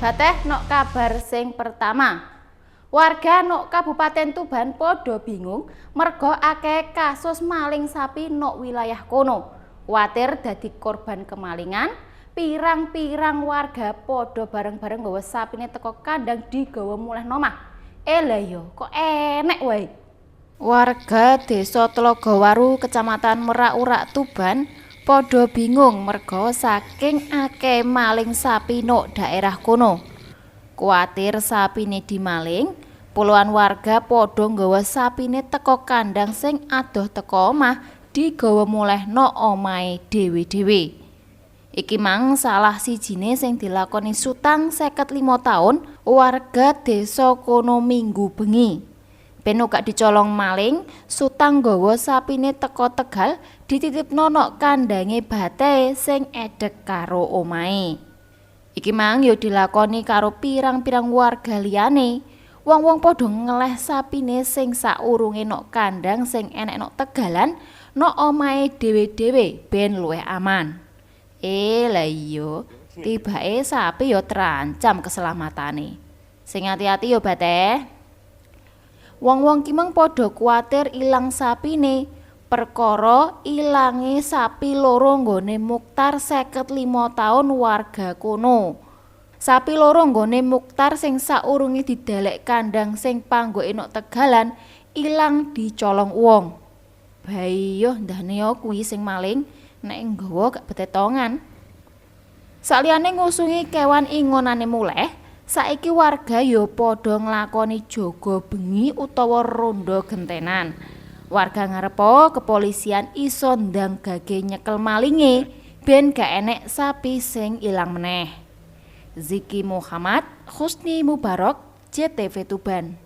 Bateh nok kabar sing pertama. Warga nok Kabupaten Tuban podo bingung mergo akeh kasus maling sapi nok wilayah kono. Kuwatir dadi korban kemalingan, pirang-pirang warga podo bareng-bareng nggawa sapine teko kandang digawa mulih nomah. Lha yo kok enek wae. Warga Desa Tlogowaru, Kecamatan Merak-Urak, Tuban podo bingung mergo saking akeh maling sapi nok daerah kono. Kuwatir sapine dimaling, puluhan warga podo nggawa sapine teko kandang sing adoh teko omah digawa mulih no omahe dhewe-dhewe. Iki mang salah sijine sing dilakoni Sutang 55 taun warga desa kono Minggu bengi. Ben gak dicolong maling, Sutang nggawa sapine teko Tegal dititipno nok kandange Bateh sing edek karo omahe. Iki mang yo dilakoni karo pirang-pirang warga liyane. Wong-wong padha ngeleh sapine sing saurunge nok kandang sing enek nok Tegalan nok omahe dhewe-dhewe ben luwih aman. Lah iya, tibake sapi yo terancam keselamatane. Sing hati-hati yo Bateh. Wong-wong ki mang padha kuwatir ilang sapine. Perkara ilange sapi loro nggone Mukhtar 55 taun warga kono. Sapi loro nggone Mukhtar sing saurunge didelek kandang sing panggoke nok Tegalan ilang dicolong wong. Bayo ndane yo kuwi sing maling nek nggawa gak betetongan. Saliyane ngusungi kewan ingonane muleh, saiki warga yo padha nglakoni jaga bengi utawa ronda gentenan. Warga ngarepa kepolisian iso ndang gage nyekel malinge ben gak enek sapi sing ilang meneh. Ziki Muhammad, Husni Mubarak, JTV Tuban.